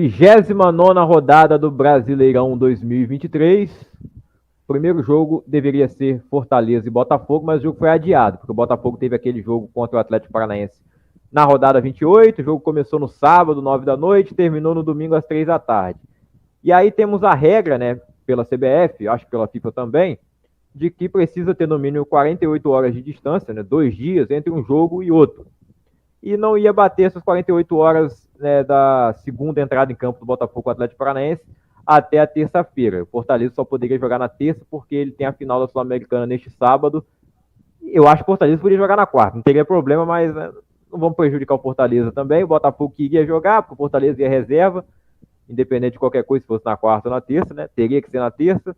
29ª rodada do Brasileirão 2023. Primeiro jogo deveria ser Fortaleza e Botafogo, mas o jogo foi adiado, porque o Botafogo teve aquele jogo contra o Atlético Paranaense na rodada 28. O jogo começou no sábado, 9 da noite, terminou no domingo às 3 da tarde. E aí temos a regra, né, pela CBF, acho que pela FIFA também, de que precisa ter no mínimo 48 horas de distância, né, 2 dias entre um jogo e outro. E não ia bater essas 48 horas, né, da segunda entrada em campo do Botafogo Atlético Paranaense até a terça-feira. O Fortaleza só poderia jogar na terça porque ele tem a final da Sul-Americana neste sábado. Eu acho que o Fortaleza poderia jogar na quarta, não teria problema, mas né, não vamos prejudicar o Fortaleza também. O Botafogo queria jogar, porque o Fortaleza ia reserva, independente de qualquer coisa, se fosse na quarta ou na terça, né? Teria que ser na terça.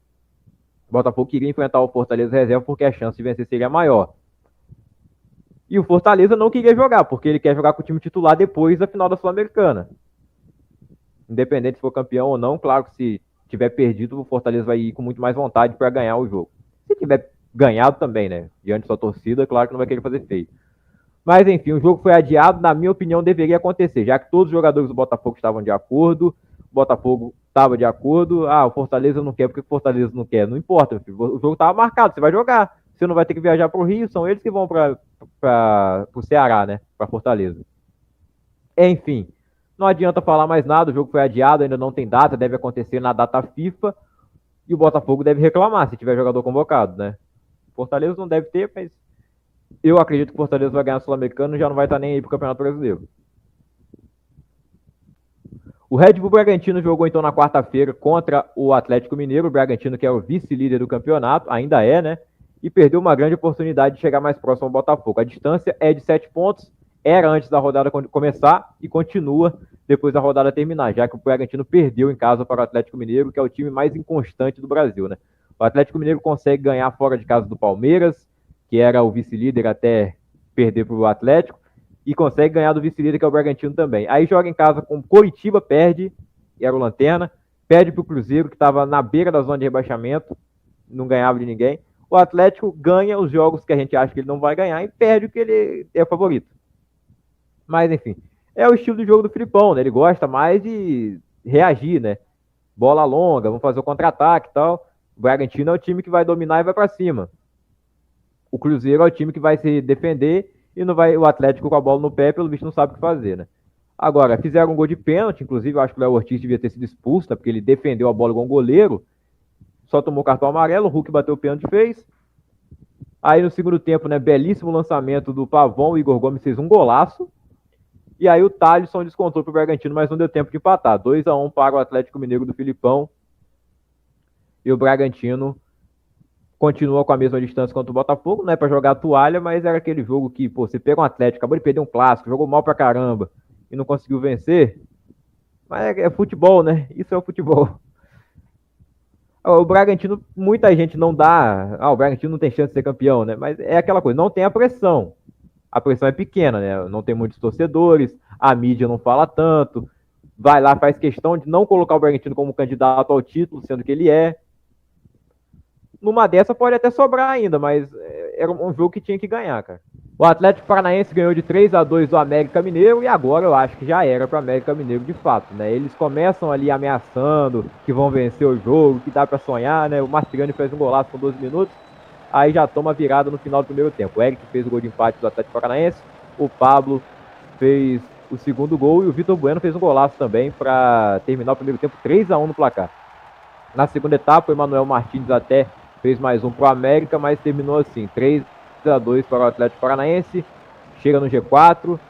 O Botafogo queria enfrentar o Fortaleza reserva porque a chance de vencer seria maior. E o Fortaleza não queria jogar, porque ele quer jogar com o time titular depois da final da Sul-Americana. Independente se for campeão ou não, claro que se tiver perdido, o Fortaleza vai ir com muito mais vontade para ganhar o jogo. Se tiver ganhado também, né? Diante da sua torcida, claro que não vai querer fazer feio. Mas enfim, o jogo foi adiado, na minha opinião, deveria acontecer, já que todos os jogadores do Botafogo estavam de acordo, o Botafogo estava de acordo, o Fortaleza não quer, porque o Fortaleza não quer, não importa, filho. O jogo estava marcado, você vai jogar, você não vai ter que viajar para o Rio, são eles que vão para o Ceará, né, para Fortaleza. Enfim, não adianta falar mais nada, o jogo foi adiado, ainda não tem data, deve acontecer na data FIFA, e o Botafogo deve reclamar se tiver jogador convocado, né. Fortaleza não deve ter, mas eu acredito que o Fortaleza vai ganhar o Sul-Americano e já não vai estar nem aí pro Campeonato Brasileiro. O Red Bull Bragantino jogou então na quarta-feira contra o Atlético Mineiro, o Bragantino que é o vice-líder do campeonato, ainda é, né? E perdeu uma grande oportunidade de chegar mais próximo ao Botafogo. A distância é de 7 pontos, era antes da rodada começar e continua depois da rodada terminar, já que o Bragantino perdeu em casa para o Atlético Mineiro, que é o time mais inconstante do Brasil, né? O Atlético Mineiro consegue ganhar fora de casa do Palmeiras, que era o vice-líder até perder para o Atlético, e consegue ganhar do vice-líder, que é o Bragantino também. Aí joga em casa com o Coritiba, perde, era o Lanterna, perde para o Cruzeiro, que estava na beira da zona de rebaixamento, não ganhava de ninguém. O Atlético ganha os jogos que a gente acha que ele não vai ganhar e perde o que ele é favorito. Mas, enfim, é o estilo do jogo do Filipão, né? Ele gosta mais de reagir, né? Bola longa, vamos fazer o contra-ataque e tal. O Bragantino é o time que vai dominar e vai para cima. O Cruzeiro é o time que vai se defender e não vai, o Atlético com a bola no pé, pelo visto, não sabe o que fazer, né? Agora, fizeram um gol de pênalti, inclusive eu acho que o Léo Ortiz devia ter sido expulso, né? Porque ele defendeu a bola igual um goleiro, só tomou cartão amarelo, o Hulk bateu o pênalti e fez. Aí no segundo tempo, né, belíssimo lançamento do Pavão, o Igor Gomes fez um golaço. E aí o Thalisson descontou pro Bragantino, mas não deu tempo de empatar. 2-1 para o Atlético Mineiro do Filipão. E o Bragantino continua com a mesma distância contra o Botafogo, não é pra jogar a toalha, mas era aquele jogo que, pô, você pega um Atlético, acabou de perder um clássico, jogou mal pra caramba e não conseguiu vencer. Mas é futebol, né? Isso é o futebol. O Bragantino, muita gente não dá. O Bragantino não tem chance de ser campeão, né? Mas é aquela coisa, não tem a pressão. A pressão é pequena, né? Não tem muitos torcedores, a mídia não fala tanto. Vai lá, faz questão de não colocar o Bragantino como candidato ao título, sendo que ele é. Numa dessa pode até sobrar ainda, mas era um jogo que tinha que ganhar, cara. O Atlético Paranaense ganhou de 3-2 do América Mineiro e agora eu acho que já era para o América Mineiro de fato, né? Eles começam ali ameaçando que vão vencer o jogo, que dá para sonhar, né? O Mastriani fez um golaço com 12 minutos, aí já toma virada no final do primeiro tempo. O Eric fez o gol de empate do Atlético Paranaense, o Pablo fez o segundo gol e o Vitor Bueno fez um golaço também para terminar o primeiro tempo 3-1 no placar. Na segunda etapa, o Emanuel Martins até fez mais um para o América, mas terminou assim, 3-2 para o Atlético Paranaense, chega no G4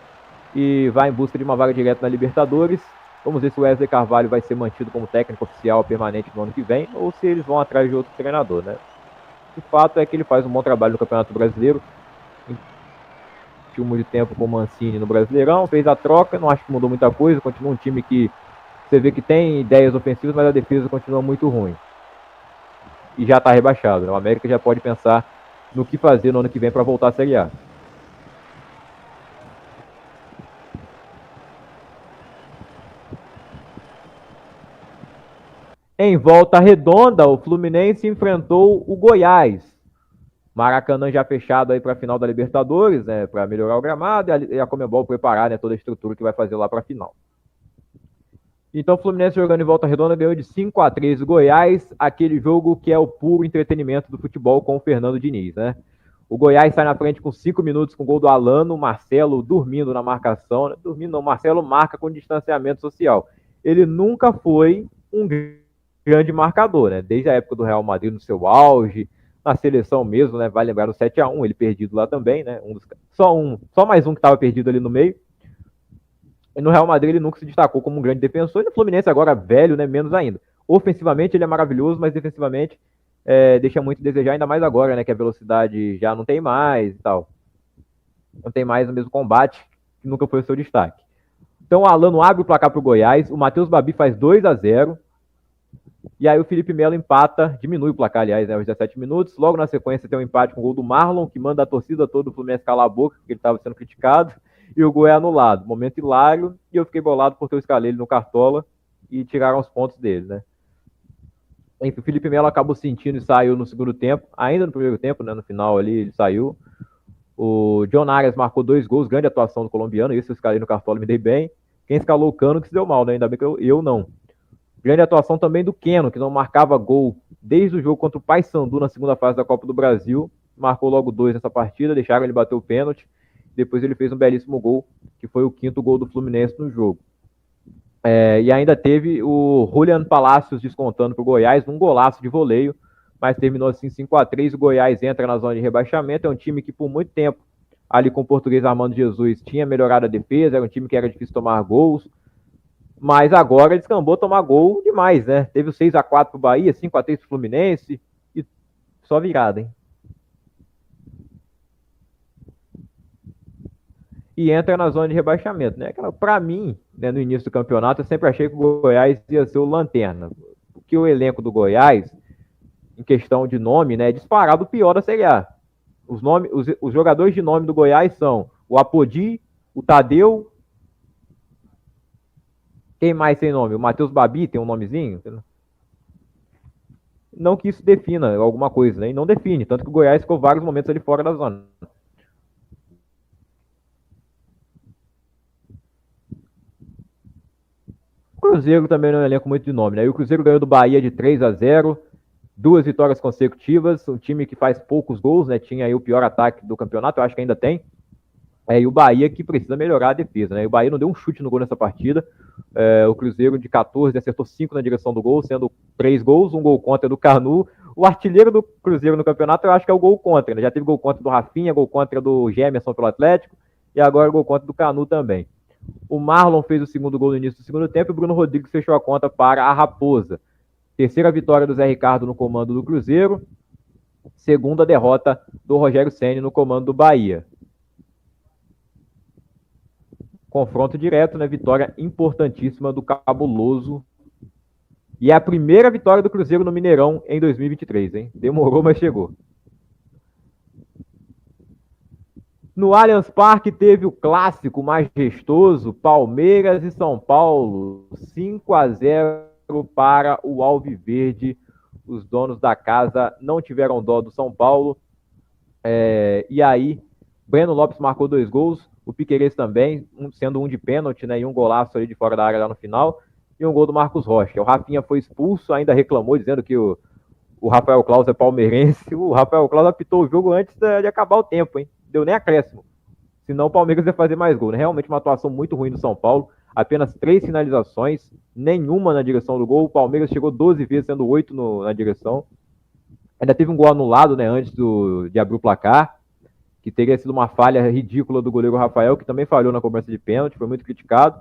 e vai em busca de uma vaga direta na Libertadores. Vamos ver se o Wesley Carvalho vai ser mantido como técnico oficial permanente no ano que vem, ou se eles vão atrás de outro treinador, né? O fato é que ele faz um bom trabalho no Campeonato Brasileiro, muito tempo com o Mancini no Brasileirão, fez a troca, não acho que mudou muita coisa, continua um time que você vê que tem ideias ofensivas, mas a defesa continua muito ruim. E já está rebaixado, né? O América já pode pensar no que fazer no ano que vem para voltar à Série A. Em Volta Redonda, o Fluminense enfrentou o Goiás. Maracanã já fechado aí para a final da Libertadores, né, para melhorar o gramado e a Conmebol preparar, né, toda a estrutura que vai fazer lá para a final. Então o Fluminense jogando em Volta Redonda ganhou de 5-3 o Goiás, aquele jogo que é o puro entretenimento do futebol com o Fernando Diniz, né? O Goiás sai na frente com 5 minutos com o gol do Alano, o Marcelo dormindo na marcação, né? Dormindo não, o Marcelo marca com distanciamento social. Ele nunca foi um grande marcador, né? Desde a época do Real Madrid no seu auge, na seleção mesmo, né? Vai lembrar do 7-1, ele perdido lá também, né? Só mais um que estava perdido ali no meio. E no Real Madrid ele nunca se destacou como um grande defensor, e no Fluminense agora velho, né, menos ainda. Ofensivamente ele é maravilhoso, mas defensivamente deixa muito a desejar, ainda mais agora, né, que a velocidade já não tem mais e tal. Não tem mais o mesmo combate, que nunca foi o seu destaque. Então o Alano abre o placar para o Goiás, o Matheus Babi faz 2-0, e aí o Felipe Melo empata, diminui o placar, aliás, né, aos 17 minutos. Logo na sequência tem um empate com o gol do Marlon, que manda a torcida toda do Fluminense calar a boca, porque ele estava sendo criticado, e o gol é anulado. Momento hilário, e eu fiquei bolado porque eu escalei ele no Cartola e tiraram os pontos dele, né? Enfim, o Felipe Melo acabou sentindo e saiu no segundo tempo, ainda no primeiro tempo, né, no final ali ele saiu. O John Arias marcou 2 gols, grande atuação do colombiano, esse eu escalei no Cartola e me dei bem. Quem escalou o Cano que se deu mal, né? Ainda bem que eu não. Grande atuação também do Keno, que não marcava gol desde o jogo contra o Paysandu na segunda fase da Copa do Brasil. Marcou logo 2 nessa partida, deixaram ele bater o pênalti. Depois ele fez um belíssimo gol, que foi o 5º gol do Fluminense no jogo. E ainda teve o Julian Palacios descontando para o Goiás, num golaço de voleio, mas terminou assim 5-3. O Goiás entra na zona de rebaixamento. É um time que por muito tempo, ali com o português Armando Jesus, tinha melhorado a defesa, era um time que era difícil tomar gols, mas agora descambou tomar gol demais, né? Teve o 6-4 pro Bahia, 5-3 pro Fluminense, e só virada, hein? E entra na zona de rebaixamento, né? Para mim, né, no início do campeonato, eu sempre achei que o Goiás ia ser o lanterna, porque o elenco do Goiás, em questão de nome, né, é disparado o pior da Série A. Os jogadores de nome do Goiás são o Apodi, o Tadeu. Quem mais tem nome? O Matheus Babi tem um nomezinho? Não que isso defina alguma coisa, né? E não define. Tanto que o Goiás ficou vários momentos ali fora da zona. O Cruzeiro também não é um elenco muito de nome, né? E o Cruzeiro ganhou do Bahia de 3-0, 2 vitórias consecutivas. Um time que faz poucos gols, né? Tinha aí o pior ataque do campeonato, eu acho que ainda tem. E o Bahia que precisa melhorar a defesa, né? E o Bahia não deu um chute no gol nessa partida. O Cruzeiro de 14 acertou 5 na direção do gol, sendo 3 gols, um gol contra do Carnu. O artilheiro do Cruzeiro no campeonato eu acho que é o gol contra, né? Já teve gol contra do Rafinha, gol contra do Gemerson pelo Atlético, e agora gol contra do Carnu também. O Marlon fez o segundo gol no início do segundo tempo e o Bruno Rodrigues fechou a conta para a Raposa. Terceira vitória do Zé Ricardo no comando do Cruzeiro. Segunda derrota do Rogério Ceni no comando do Bahia. Confronto direto, né? Vitória importantíssima do Cabuloso. E é a primeira vitória do Cruzeiro no Mineirão em 2023, hein? Demorou, mas chegou. No Allianz Parque teve o clássico majestoso Palmeiras e São Paulo, 5-0 para o Alviverde. Os donos da casa não tiveram dó do São Paulo. E aí, Breno Lopes marcou 2 gols, o Piquerez também, sendo um de pênalti, né, e um golaço ali de fora da área lá no final, e um gol do Marcos Rocha. O Rafinha foi expulso, ainda reclamou, dizendo que o Rafael Claus é palmeirense. O Rafael Claus apitou o jogo antes de acabar o tempo, hein? Deu nem acréscimo. Senão o Palmeiras ia fazer mais gol, né? Realmente uma atuação muito ruim do São Paulo. Apenas 3 finalizações, nenhuma na direção do gol. O Palmeiras chegou 12 vezes, sendo 8 na direção. Ainda teve um gol anulado, né, antes de abrir o placar, que teria sido uma falha ridícula do goleiro Rafael, que também falhou na cobrança de pênalti, foi muito criticado.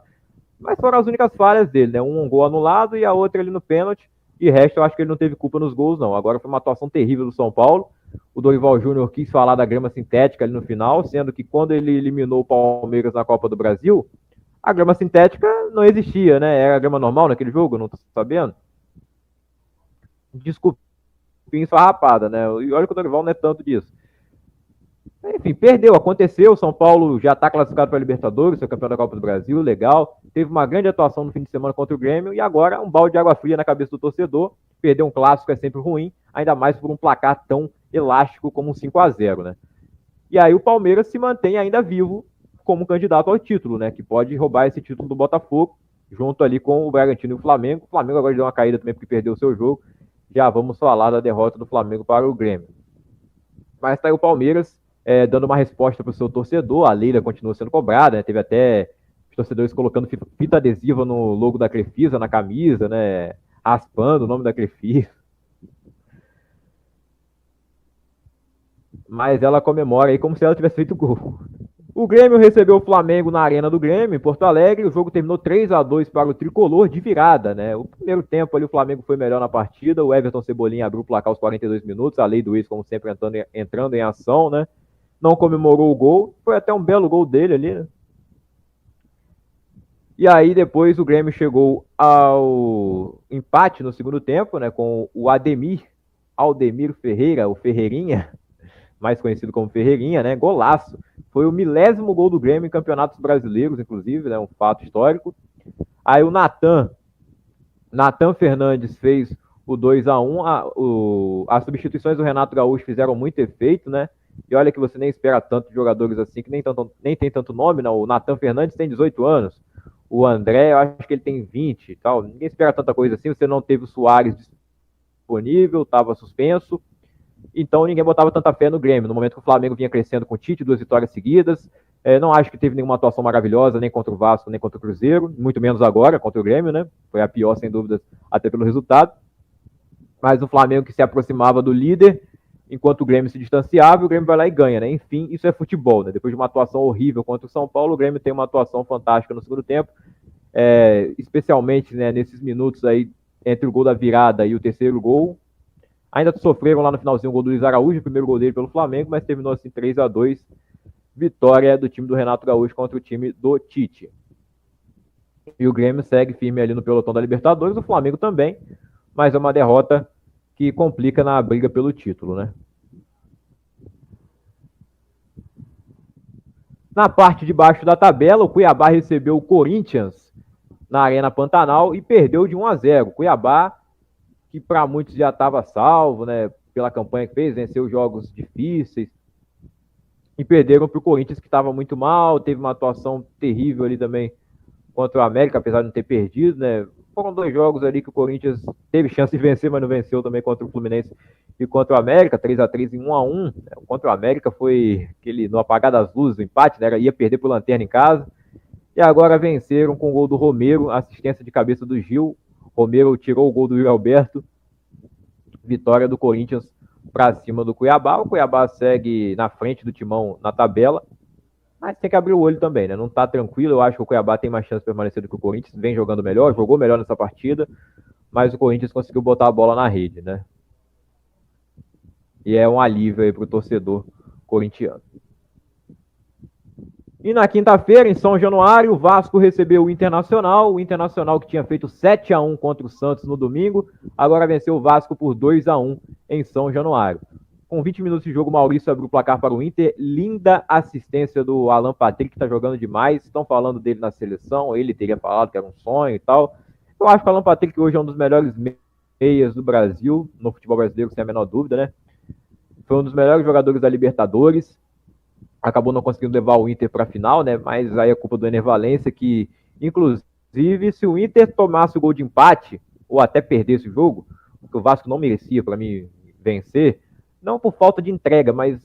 Mas foram as únicas falhas dele, né? Um gol anulado e a outra ali no pênalti. E resto, eu acho que ele não teve culpa nos gols, não. Agora foi uma atuação terrível do São Paulo. O Dorival Júnior quis falar da grama sintética ali no final, sendo que quando ele eliminou o Palmeiras na Copa do Brasil, a grama sintética não existia, né? Era a grama normal naquele jogo, não tô sabendo. Desculpinha esfarrapada, né? E olha que o Dorival não é tanto disso. Enfim, perdeu, aconteceu. O São Paulo já está classificado para a Libertadores, seu campeão da Copa do Brasil, legal. Teve uma grande atuação no fim de semana contra o Grêmio e agora um balde de água fria na cabeça do torcedor. Perder um clássico é sempre ruim, ainda mais por um placar tão elástico como um 5-0, né? E aí o Palmeiras se mantém ainda vivo como candidato ao título, né? Que pode roubar esse título do Botafogo. junto ali com o Bragantino e o Flamengo. O Flamengo agora deu uma caída também porque perdeu o seu jogo. Já vamos falar da derrota do Flamengo para o Grêmio. Mas tá aí o Palmeiras dando uma resposta para o seu torcedor. A Leila continua sendo cobrada, né? Teve até os torcedores colocando fita adesiva no logo da Crefisa, na camisa, né? Raspando o nome da Crefisa. Mas ela comemora aí como se ela tivesse feito gol. O Grêmio recebeu o Flamengo na Arena do Grêmio, em Porto Alegre. O jogo terminou 3-2 para o Tricolor de virada, né? O primeiro tempo ali o Flamengo foi melhor na partida. O Everton Cebolinha abriu o placar aos 42 minutos. A lei do ex, como sempre, entrando em ação, né? Não comemorou o gol. Foi até um belo gol dele ali, né? E aí depois o Grêmio chegou ao empate no segundo tempo, né? Com o Aldemir Ferreira, o Ferreirinha, mais conhecido como Ferreirinha, né? Golaço. Foi o 1000º gol do Grêmio em campeonatos brasileiros, inclusive, né? Um fato histórico. Aí o Natan Fernandes fez o 2-1. As substituições do Renato Gaúcho fizeram muito efeito, né? E olha que você nem espera tanto de jogadores assim, que nem tem tanto nome, né? O Natan Fernandes tem 18 anos. O André, eu acho que ele tem 20 e tal. Ninguém espera tanta coisa assim. Você não teve o Soares disponível, estava suspenso. Então ninguém botava tanta fé no Grêmio. No momento que o Flamengo vinha crescendo com o Tite, 2 vitórias seguidas. Não acho que teve nenhuma atuação maravilhosa, nem contra o Vasco, nem contra o Cruzeiro. Muito menos agora, contra o Grêmio, né? Foi a pior, sem dúvidas, até pelo resultado. Mas o Flamengo que se aproximava do líder, enquanto o Grêmio se distanciava, o Grêmio vai lá e ganha, né? Enfim, isso é futebol, né? Depois de uma atuação horrível contra o São Paulo, o Grêmio tem uma atuação fantástica no segundo tempo. Especialmente, né, nesses minutos aí entre o gol da virada e o terceiro gol. Ainda sofreram lá no finalzinho o gol do Luiz Araújo, o primeiro gol dele pelo Flamengo, mas terminou assim 3-2, vitória do time do Renato Gaúcho contra o time do Tite. E o Grêmio segue firme ali no pelotão da Libertadores, o Flamengo também, mas é uma derrota que complica na briga pelo título, né? Na parte de baixo da tabela, o Cuiabá recebeu o Corinthians na Arena Pantanal e perdeu de 1-0. Cuiabá, que para muitos já estava salvo, né? Pela campanha que fez, venceu jogos difíceis. E perderam para o Corinthians, que estava muito mal. Teve uma atuação terrível ali também contra o América, apesar de não ter perdido, né? Foram 2 jogos ali que o Corinthians teve chance de vencer, mas não venceu também contra o Fluminense e contra o América, 3-3 e 1-1. Contra o América foi aquele no apagar das luzes, o empate, né? Ia perder por Lanterna em casa. E agora venceram com o gol do Romero, assistência de cabeça do Gil. Romero tirou o gol do Yuri Alberto. Vitória do Corinthians para cima do Cuiabá. O Cuiabá segue na frente do Timão na tabela, mas tem que abrir o olho também, né? Não tá tranquilo. Eu acho que o Cuiabá tem mais chance de permanecer do que o Corinthians. Vem jogando melhor, jogou melhor nessa partida, mas o Corinthians conseguiu botar a bola na rede, né? E é um alívio aí pro torcedor corintiano. E na quinta-feira, em São Januário, o Vasco recebeu o Internacional. O Internacional que tinha feito 7-1 contra o Santos no domingo, agora venceu o Vasco por 2-1 em São Januário. Com 20 minutos de jogo, o Maurício abriu o placar para o Inter. Linda assistência do Alan Patrick, que está jogando demais. Estão falando dele na seleção, ele teria falado que era um sonho e tal. Eu acho que o Alan Patrick hoje é um dos melhores meias do Brasil, no futebol brasileiro, sem a menor dúvida, né? Foi um dos melhores jogadores da Libertadores. Acabou não conseguindo levar o Inter para a final, né? Mas aí é culpa do Ener Valencia, que, inclusive, se o Inter tomasse o gol de empate, ou até perdesse o jogo, porque o Vasco não merecia, para mim, vencer, não por falta de entrega, mas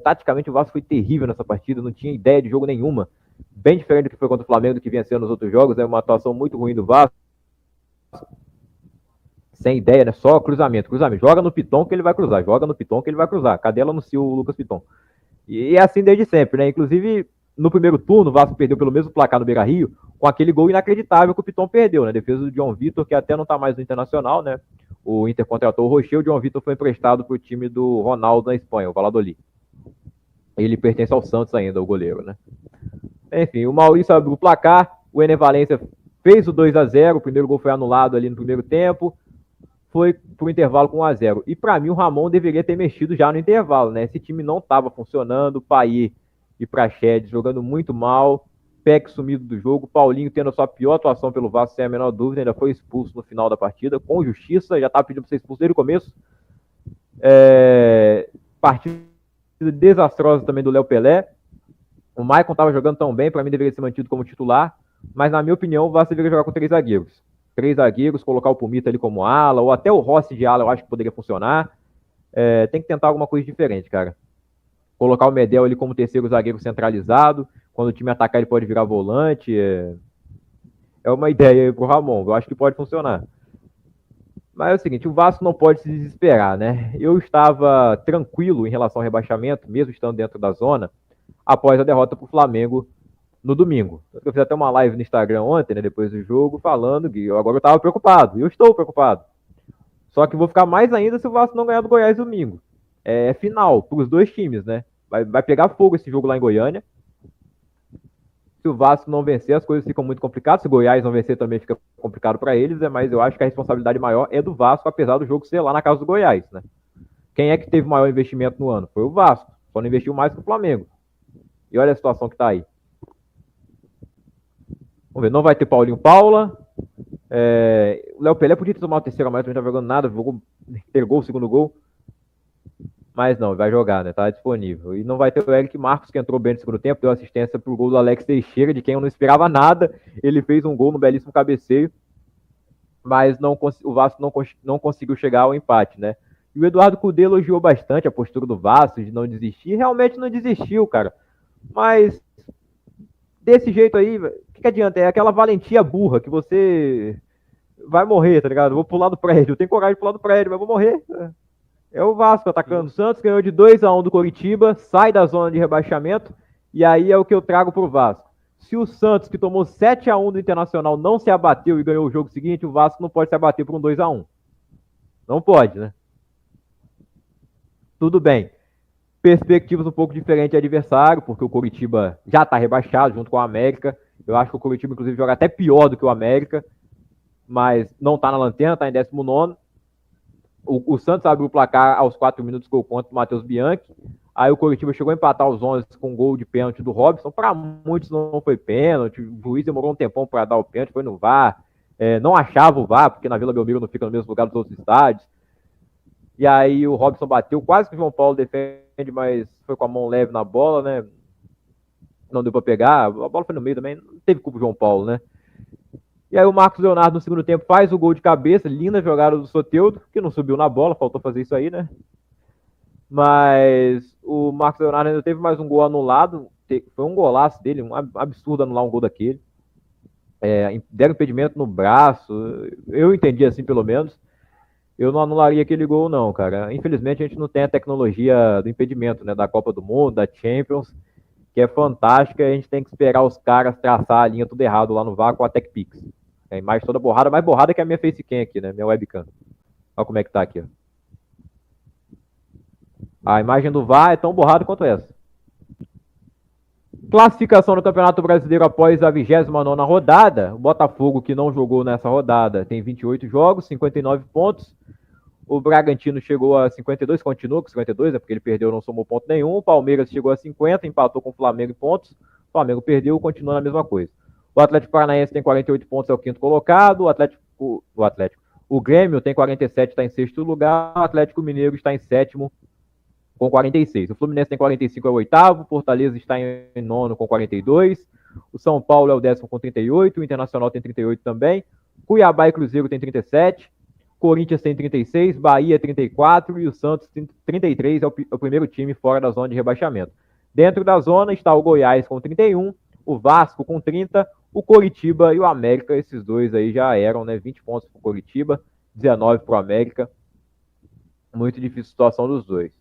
taticamente o Vasco foi terrível nessa partida, não tinha ideia de jogo nenhuma. Bem diferente do que foi contra o Flamengo, do que vinha sendo nos outros jogos, é uma atuação muito ruim do Vasco. Sem ideia, né? Só cruzamento. Joga no Piton que ele vai cruzar, joga no Piton que ele vai cruzar. Cadê ela anunciou o Lucas Piton? E é assim desde sempre, né? Inclusive, no primeiro turno, o Vasco perdeu pelo mesmo placar no Beira-Rio, com aquele gol inacreditável que o Piton perdeu, né? Defesa do John Vitor, que até não tá mais no Internacional, né? O Inter contratou o Rocher, o John Vitor foi emprestado pro time do Ronaldo na Espanha, o Valladolid. Ele pertence ao Santos ainda, o goleiro, né? Enfim, o Maurício abriu o placar, o Ener Valencia fez o 2-0, o primeiro gol foi anulado ali no primeiro tempo, foi pro intervalo com 1-0. E para mim o Ramon deveria ter mexido já no intervalo, né? Esse time não estava funcionando, o Payet e Praxedes jogando muito mal, Peck sumido do jogo, Paulinho tendo a sua pior atuação pelo Vasco, sem a menor dúvida, ainda foi expulso no final da partida, com justiça, já estava pedindo para ser expulso desde o começo. Partida desastrosa também do Léo Pelé. O Maicon estava jogando tão bem, para mim deveria ser mantido como titular. Mas, na minha opinião, o Vasco deveria jogar com 3 zagueiros. 3 zagueiros, colocar o Pumita ali como ala, ou até o Rossi de ala, eu acho que poderia funcionar. Tem que tentar alguma coisa diferente, cara. Colocar o Medel ali como terceiro zagueiro centralizado. Quando o time atacar, ele pode virar volante. É uma ideia aí pro Ramon. Eu acho que pode funcionar. Mas é o seguinte, o Vasco não pode se desesperar, né? Eu estava tranquilo em relação ao rebaixamento, mesmo estando dentro da zona, após a derrota para o Flamengo no domingo. Eu fiz até uma live no Instagram ontem, né, depois do jogo, falando que agora eu estava preocupado. E eu estou preocupado. Só que vou ficar mais ainda se o Vasco não ganhar do Goiás domingo. É final para os dois times, né? Vai pegar fogo esse jogo lá em Goiânia. Se o Vasco não vencer, as coisas ficam muito complicadas. Se o Goiás não vencer, também fica complicado para eles, né? Mas eu acho que a responsabilidade maior é do Vasco, apesar do jogo ser lá na casa do Goiás, né? Quem é que teve maior investimento no ano? Foi o Vasco. Só não investiu mais que o Flamengo. E olha a situação que tá aí. Vamos ver, não vai ter Paulinho Paula. O Léo Pelé podia ter tomado o terceiro amarelo, não tá jogando nada, entregou o segundo gol. Mas não, vai jogar, né? Tá disponível. E não vai ter o Eric Marcos, que entrou bem no segundo tempo, deu assistência pro gol do Alex Teixeira, de quem eu não esperava nada. Ele fez um gol no belíssimo cabeceio, mas o Vasco não conseguiu chegar ao empate, né? E o Eduardo Cudê elogiou bastante a postura do Vasco de não desistir. Realmente não desistiu, cara. Mas desse jeito aí, o que adianta? É aquela valentia burra que você vai morrer, tá ligado? Vou pular do prédio. Eu tenho coragem de pular do prédio, mas vou morrer. É o Vasco atacando o Santos, ganhou de 2-1 do Coritiba, sai da zona de rebaixamento, e aí é o que eu trago pro Vasco. Se o Santos, que tomou 7-1 do Internacional, não se abateu e ganhou o jogo seguinte, o Vasco não pode se abater por um 2-1. Não pode, né? Tudo bem. Perspectivas um pouco diferentes de adversário, porque o Coritiba já tá rebaixado junto com o América. Eu acho que o Coritiba, inclusive, joga até pior do que o América, mas não tá na lanterna, tá em 19º. O Santos abriu o placar aos 4 minutos com o contra do Matheus Bianchi. Aí o Coritiba chegou a empatar os 11 com um gol de pênalti do Robson. Para muitos não foi pênalti. O juiz demorou um tempão para dar o pênalti, foi no VAR. Não achava o VAR, porque na Vila Belmiro não fica no mesmo lugar dos outros estádios. E aí o Robson bateu, quase que o João Paulo defende, mas foi com a mão leve na bola, né? Não deu para pegar. A bola foi no meio também, não teve culpa do João Paulo, né? E aí o Marcos Leonardo no segundo tempo faz o gol de cabeça, linda jogada do Soteldo, que não subiu na bola, faltou fazer isso aí, né? Mas o Marcos Leonardo ainda teve mais um gol anulado, foi um golaço dele, um absurdo anular um gol daquele. Deram impedimento no braço, eu entendi assim pelo menos. Eu não anularia aquele gol não, cara. Infelizmente a gente não tem a tecnologia do impedimento, né, da Copa do Mundo, da Champions, que é fantástica, a gente tem que esperar os caras traçar a linha tudo errado lá no VAR com a TechPix. A imagem toda borrada, mais borrada que a minha facecam aqui, né? Minha webcam. Olha como é que tá aqui, ó. A imagem do VAR é tão borrada quanto essa. Classificação no Campeonato Brasileiro após a 29ª rodada. O Botafogo, que não jogou nessa rodada, tem 28 jogos, 59 pontos. O Bragantino chegou a 52, continua com 52, porque ele perdeu, não somou ponto nenhum. O Palmeiras chegou a 50, empatou com o Flamengo em pontos. O Flamengo perdeu, continua na mesma coisa. O Atlético Paranaense tem 48 pontos, é o quinto colocado. O Grêmio tem 47, está em sexto lugar. O Atlético Mineiro está em sétimo, com 46. O Fluminense tem 45, é o oitavo. O Fortaleza está em nono, com 42. O São Paulo é o décimo, com 38. O Internacional tem 38 também. Cuiabá e Cruzeiro tem 37. Corinthians tem 36, Bahia 34 e o Santos tem 33, é o primeiro time fora da zona de rebaixamento. Dentro da zona está o Goiás com 31, o Vasco com 30, o Coritiba e o América, esses dois aí já eram, né? 20 pontos para o Coritiba, 19 para o América. Muito difícil a situação dos dois.